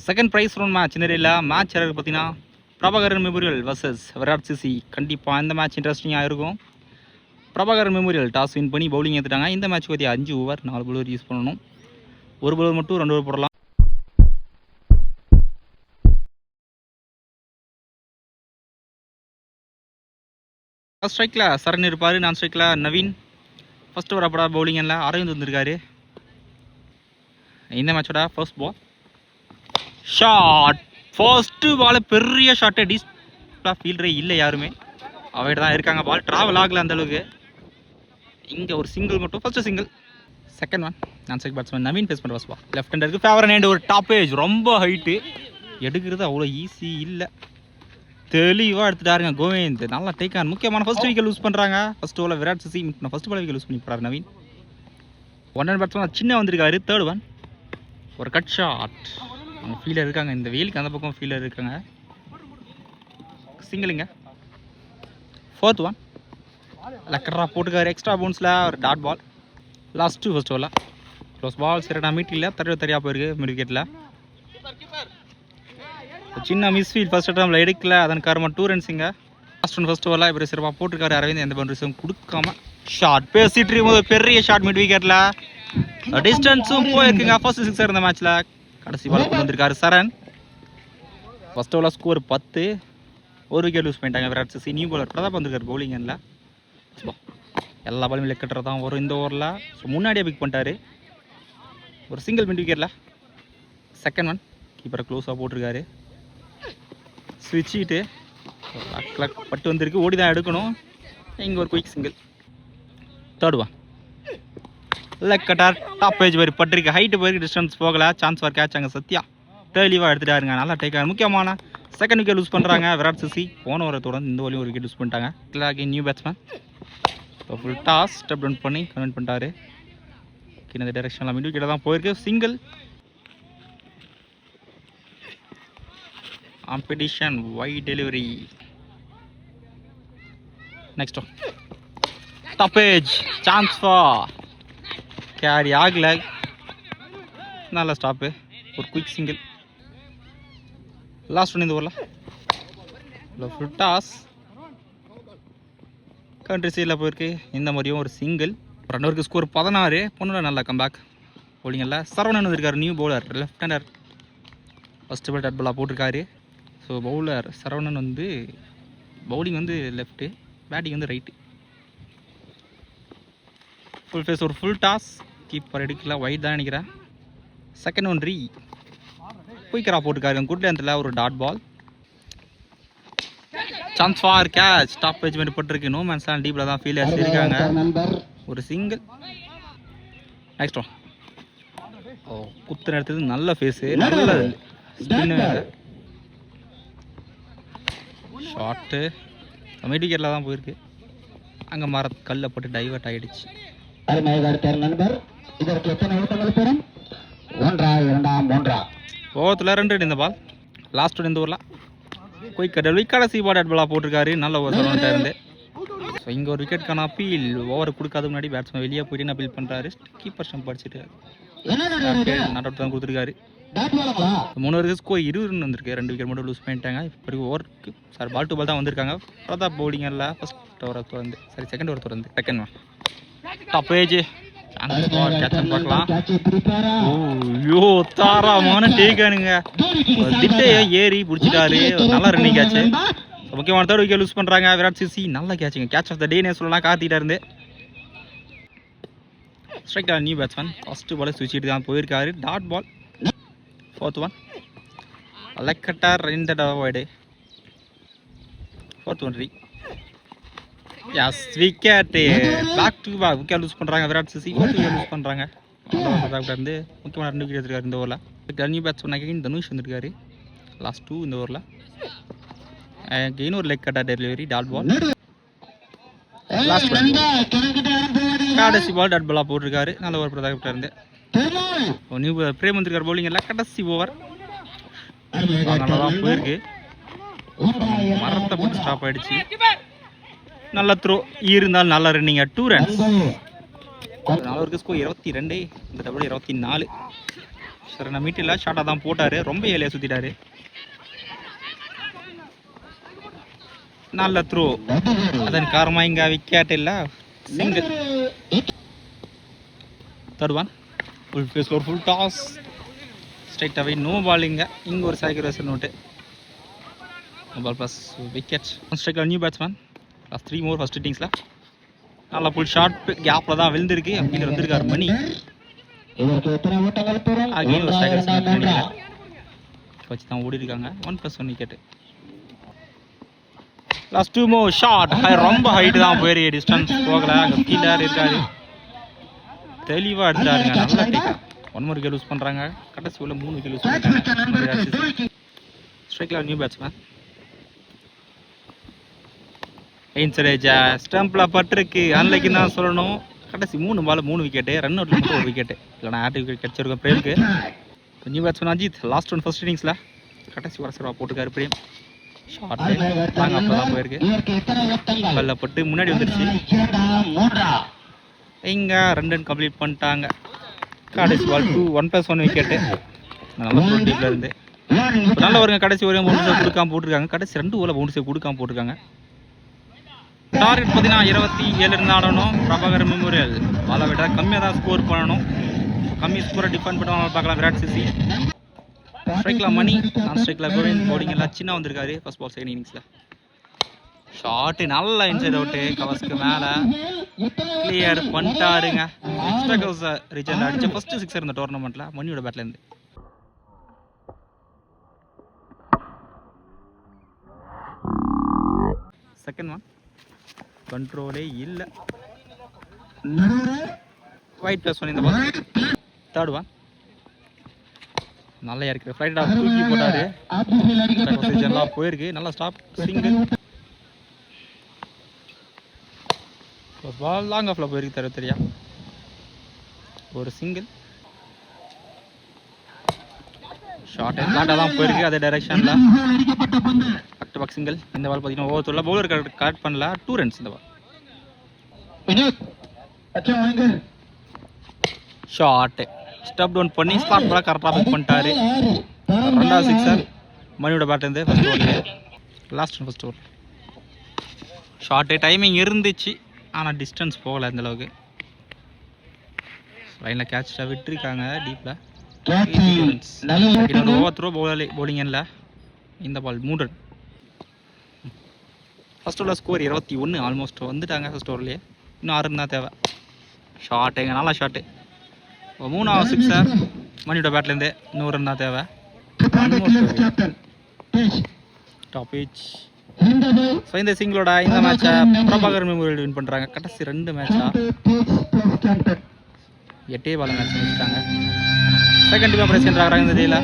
Second prize round match இந்த match யாருக்கு பார்த்தீங்கன்னா Prabhakaran memorial versus Virat CC. கண்டிப்பாக இந்த மேட்ச் இன்ட்ரெஸ்டிங்காக இருக்கும். பிரபாகரன் மெமோரியல் டாஸ் வின் பண்ணி பவுலிங் எடுத்துட்டாங்க. இந்த மேட்ச் பற்றி 5 ஓவர் 4 பவுலர் யூஸ் பண்ணணும். ஒரு பவுலர் மட்டும் 2 ஓவர் போடலாம். ஃபர்ஸ்ட் ஸ்ட்ரைக்கில் சரண் இருப்பார், நான் ஸ்ட்ரைக்கில் நவீன். ஃபர்ஸ்ட் ஓவர் அப்படா பவுலிங்கில் அரவிந்த் வந்திருக்காரு. இந்த மேட்சோட ஃபர்ஸ்ட் பால் ஷாட். ஃபர்ஸ்ட்டு பால் பெரிய ஷாட்டு. டீஸ்டாக ஃபீல்டரே இல்லை, யாருமே அவைட்டு தான் இருக்காங்க. பால் ட்ராவல் ஆகலை அந்தளவுக்கு. இங்கே ஒரு சிங்கிள் மட்டும், first single. Second one non striker batsman Naveen face பண்ணுற ஃபர்ஸ்ட் பால் லெஃப்ட் ஹேண்டருக்கு ஃபேவர் ஹேண்ட். ஒரு டாப் ஏஜ், ரொம்ப ஹைட்டு, எடுக்கிறது அவ்வளோ ஈஸி இல்லை. தெளிவாக எடுத்துட்டாருங்க கோவிந்த். நல்லா டேக் ஆன். முக்கியமான ஃபர்ஸ்ட் விக்கெட் லூஸ் பண்ணுறாங்க. ஃபர்ஸ்ட் ஓவரில் Virat CC first ball wicket loose பண்ணி போகிறார் நவீன். 1 ரன் பேட்ஸ்மேன் சின்ன வந்திருக்காரு. தேர்ட் ஒன் ஒரு கட் ஷாட். அவங்க ஃபீலர் இருக்காங்க, இந்த வெயிலுக்கு அந்த பக்கம் ஃபீலர் இருக்காங்க. சிங்கிளுங்க. ஃபோர்த் ஒன் லக்கரா போட்டுக்காரு. எக்ஸ்ட்ரா பவுன்ஸில் ஒரு டாட் பால். லாஸ்ட்டு ஃபர்ஸ்ட் ஓவரில் க்ளோஸ் பால். சரிடா மீட்டில் தரையாக போயிருக்கு மிட் விக்கெட்டில். சின்ன மிஸ்ஃபீல்ட் ஃபர்ஸ்ட் டைமில் எடுக்கல, அதன் காரணமாக 2 ரன்ஸுங்க. லாஸ்ட் ஒன் ஃபர்ஸ்ட் ஓவரில் இப்போ சிறப்பாக போட்டிருக்காரு அரவிந்த். எந்த பவுண்டரிஸும் கொடுக்காம ஷார்ட் பேசிட்டு இருக்கும்போது பெரிய ஷாட் மிட் விக்கெட்டில். டிஸ்டன்ஸும் போயிருக்குங்க. ஃபர்ஸ்ட் 6 இந்த மேட்ச்சில். கடைசி பால் கொண்டு வந்திருக்காரு சரண். ஃபர்ஸ்ட் ஓவரில் ஸ்கோர் 10, ஒரு விக்கெட் லூஸ் பண்ணிட்டாங்க விராட் சிசி. நியூ பாலர் பிரதாப் வந்திருக்காரு பவுலிங்கில். எல்லா பாலும் லெக் கட்டுறது தான் வரும் இந்த ஓவரில். ஸோ முன்னாடியே பிக் பண்ணிட்டாரு. ஒரு சிங்கிள் மிட் விக்கெட்டில். செகண்ட் ஒன் கீப்பரை க்ளோஸாக போட்டிருக்காரு. ஸ்விட்சிட்டு கிளக் பட்டு வந்திருக்கு, ஓடி தான் எடுக்கணும். இங்கே ஒரு quick single. Third one leg cutter. Top edge வரி பட்டிருக்கு, ஹைட்டு போயிருக்கு, டிஸ்டன்ஸ் போகலை. சான்ஸ் ஃபார் கேட்ச் அங்கே சத்யா தெளிவாக எடுத்துட்டாருங்க. நல்லா டேக் ஆகும். முக்கியமான செகண்ட் விக்கெட் லூஸ் பண்ணுறாங்க விராட் சிசி. போன ஓவரை தொடர்ந்து இந்த ஓவரையும் ஒரு விக்கெட் லூஸ் பண்ணிட்டாங்க. கிளாகி new batsman full toss step down பண்ணி கன்வெர்ட் பண்ணிட்டாரு. இந்த டைரெக்ஷனில் மிட் விக்கெட்டை தான் போயிருக்கு. Single. Competition wide delivery. Next top edge, chance for carry ஆகல. நல்ல ஸ்டாப்பு, ஒரு குயிக் சிங்கிள். லாஸ்ட் ஒன் இந்த ஓவரில் ஃபுல் டாஸ் கண்ட்ரி சைடில் போயிருக்கு. இந்த மாதிரியும் ஒரு சிங்கிள். 2 ஓவருக்கு ஸ்கோர் 16. பொண்ணோட நல்ல கம்பேக் பவுலிங்கில். சரவணன் வந்திருக்காரு new bowler, left hander. First ball dot பாலாக போட்டிருக்காரு. ஸோ பவுலர் சரவணன் வந்து பவுலிங் வந்து லெஃப்ட்டு, பேட்டிங் வந்து ரைட்டு. ஃபுல் ஃபேஸ் ஒரு ஃபுல் டாஸ். கீப்பர் எடுக்கல, வைட் தான் நினைக்கிறேன். செகண்ட் ஒன் குயிக்கராக போட்டுருக்காரு குட் லென்த்தில். ஒரு dot ball. Chance for catch. Top edge பண்ணி போட்டிருக்கு. நோ மேன்ஸ்லாம் டீப்பில் தான் ஃபீல்டர்ஸ் இருக்காங்க. ஒரு சிங்கிள். நெக்ஸ்ட் ஒன் குத்து எடுத்தது நல்ல ஃபேஸு, நல்ல ஸ்பின்னு. ஷார்ட்டு மிட் விக்கெட்டில் தான் போயிருக்கு. அங்கே கல்லை போட்டு டைவர்ட் ஆகிடுச்சு. ஓவரத்தில் 2 ரன் இந்த பால். லாஸ்ட் ஒன் இந்த ஓவரில் குயிக் கட். கடைசி பால் டாட் பாலாக போட்டிருக்காரு. நல்ல ஓவர் சரவணன்ட்ட இருந்து. ஸோ இங்கே ஒரு விக்கெட்டுக்கான அப்பீல். ஓவர் கொடுக்காத முன்னாடி பேட்ஸ்மேன் வெளியே போயிட்டு அப்பீல் பண்ணுறாரு. கீப்பர் ஸ்டம்ப் அடிச்சுட்டு நாட் அவுட் தான் கொடுத்துருக்காரு. 3 ஓவருக்கு ஸ்கோர் 20 ரன் வந்திருக்கு. 2 விக்கெட் மட்டும் லூஸ் பண்ணிட்டாங்க. இப்போ ஓவருக்கு சார் பால் டு பால் தான் வந்திருக்காங்க. பிரதாப் பவுலிங்கில் ஃபர்ஸ்ட் ஓவரை திறந்து செகண்ட் ஓவர் திறந்து செகண்ட் ஒன் டாப் ஏஜ். பார்க்கலாம். ஓ தாராமான டேக்கானுங்க. திட்டையை ஏறி பிடிச்சிட்டாரு. நல்லா ரன்னிங் கேட்ச். முக்கியமான தேர்ட் விக்கெட் லூஸ் பண்ணுறாங்க விராட் சிசி. நல்ல கேட்சுங்க. கேட்ச் ஆஃப் த டேனே சொல்லலாம் கார்த்திகிட்ட இருந்து. Strike new batsman. First ball சுவிட்சிட்டு தான் போயிருக்காரு. Dot ball. Fourth one leg cutter இந்த avoid. Fourth one is wicket. Back to back wicket loose பண்ணுறாங்க விராட் சிசி. விக்கெட் லூஸ் பண்ணுறாங்க. இருந்து முக்கியமான 2 விக்கெட் எடுத்துருக்காரு இந்த ஓவரில். நியூ பேட்ஸ்மேன் அகைன் தனுஷ் வந்திருக்காரு. லாஸ்ட் 2 இந்த ஓவரில். அகைன் ஒரு லெக் கட்டா டெலிவரி டாட் பால். லாஸ்ட் கடைசி பால் டாட் பாலாக போட்டிருக்காரு. நல்ல ஓவர் பிரதாப்கிட்ட இருந்து. நியூ பிரேம் வந்திருக்காரு பவுலிங். எல்லாம் கடைசி ஓவர் நல்லா தான் போயிருக்கு. மரத்தை போட்டு ஸ்டாப் ஆகிடுச்சு. நல்ல த்ரோ இருந்தால் நல்ல ரன்னிங்க. 2 ரன்ஸ். 4 ஓவருக்கு ஸ்கோர் 22. இந்த டபுள் 24. சரி நான் மீட்டில் ஷார்ட்டாக தான் போட்டார், ரொம்ப ஏலியாக சுற்றிட்டாரு. நல்ல த்ரோ, அதன் காரணமாக இங்கே விக்கெட் இல்லை, single. Third one full face ஒரு full toss, straight away, no பாலிங்க. இங்கே ஒரு sacrifice note, no ball plus wicket. ஸ்ட்ரைக்கில் new batsman, plus 3 more first இன்னிங்ஸில். நல்லா ஃபுல் ஷார்ட் கேப்பில் தான் விழுந்திருக்கு. அப்படின்னு வந்திருக்காரு மணி. அகைன் ஒரு சாக்ரிஃபைஸ் வச்சு தான் ஓடி இருக்காங்க. 1+1 விக்கெட்டு. லாஸ்ட் 2 more ஷார்ட், ரொம்ப ஹைட்டு தான் போயிருக்கு, டிஸ்டன்ஸ் போகலை. அங்கே கீழர் இருக்காரு, தெளிவாக எடுத்துட்டாருங்க. நல்லா டேக்கா. 1 more விக்கெட் யூஸ் பண்ணுறாங்க. கடைசி உள்ள 3 விக்கெட் யூஸ் பண்ணுறாங்க. ஸ்ட்ரைக்கில் நியூ பேட்ஸ்மேன் இன்சரேஜா ஸ்டம்பில் பட்டிருக்கு, அன்லைக்கு தான் சொல்லணும். கடைசி 3 பால் 3 விக்கெட்டு, ரன் அவுட்டில் மட்டும் 1 விக்கெட்டு. இல்லைனா ஆக்டிவ் விக்கெட் கிடச்சிருக்கோம் பிரேமுக்கு. New batsman Ajith last one first இன்னிங்ஸில் கடைசி வரசரவா போட்டுருக்காரு பிரேம். ஷார்ட்டு நாங்கள் அப்போ தான் போயிருக்கு, பல்ல பட்டு முன்னாடி வந்துடுச்சு. இங்கே 2 ரன் கம்ப்ளீட் பண்ணிட்டாங்க. கடைசி பால் 1+1 விக்கெட்டு. நல்லா டீப்பில் இருந்து நல்ல வருங்க. கடைசி வரையும் பவுண்டரி கொடுக்காம போட்டிருக்காங்க. கடைசி 2 ஓவரில் பவுண்டரி கொடுக்காம போட்டிருக்காங்க. டார்கெட் பார்த்தீங்கன்னா 27 இருந்து ஆடணும். பிரபாகர் மெமோரியல் பாலை விட கம்மியாக தான் ஸ்கோர் பண்ணணும். கம்மி ஸ்கோரை டிஃபெண்ட் பண்ணுவாங்க பார்க்கலாம். விராட் சிசி ஸ்ட்ரைக்கில் மணி, நான் ஸ்ட்ரைக்கில் கோவிந்த். பவுலிங் எல்லாம் சின்ன வந்திருக்காரு ஃபர்ஸ்ட் பால் செகண்ட் இன்னிங்ஸில். ஷார்ட்டு நல்லா இன்சைட் அவுட்டு, கவர்ஸ்க்கு மேலே கிளியர் பண்ணிட்டாருங்க. எக்ஸ்ட்ரா கவர்ஸ் ரீஜன் அடித்த ஃபர்ஸ்ட் 6 இந்த டோர்னமெண்ட்டில் மணியோட பேட்லேருந்து. செகண்ட் ஒன் கண்ட்ரோலே இல்லை, ஒயிட் +1 இந்த பால். தேர்ட் ஒன் நல்லா இருக்கு, ஃப்ளைட் ஆஃப் தூக்கி போட்டாரு. நல்லா போயிருக்கு, நல்லா ஸ்டாப், சிங்கிள். பால் லாங் ஆஃப்ல போயிருக்கு தெரியா, ஒரு சிங்கிள். ஷார்ட் ஷார்ட்டாக தான் போயிருக்கு அதே டைரக்ஷனில். Back to back single. இந்த பால் பார்த்தீங்கன்னா ஓவர்ல பவுலர் கரெக்ட் பண்ணல, 2 ரன்ஸ் இந்த பால். ஷார்ட் ஸ்டப் டவுன் பண்ணி ஸ்டார்ட் பால் கரெக்டாக பிக் பண்ணிட்டாரு. 2வது சிக்ஸர் மணியோட பேட்லேருந்து first over, last first over. Short timing இருந்துச்சு, ஆனால் டிஸ்டன்ஸ் போகலை இந்த அளவுக்கு. லைனில் கேட்சாக விட்டுருக்காங்க டீப்பில். ஓவர் த்ரோ பவுலிங் இல்லை. இந்த பால் 3 ரன். ஃபர்ஸ்ட் ஓவரில் ஸ்கோர் 21, ஆல்மோஸ்ட் வந்துட்டாங்க ஃபர்ஸ்ட் ஓவர்லேயே. இன்னும் 6 ரன் தான் தேவை. ஷார்ட்டு எங்கள் நல்லா ஷார்ட்டு. 3வது சிக்ஸர் மணியோட பேட்லேருந்து, 100 ரன் தான் தேவை. Top age. ஸோ இந்த சிங்கிளோட இந்த மேட்சை பிரபாகர் மெமோரியல் வின் பண்ணுறாங்க. கடைசி 2 மேட்சாக 8 பால் மேட்ச் முடிச்சிட்டாங்க. செகண்ட் டீமாக பிரசிடென்ட் ஆகிறாங்க இந்த டீல.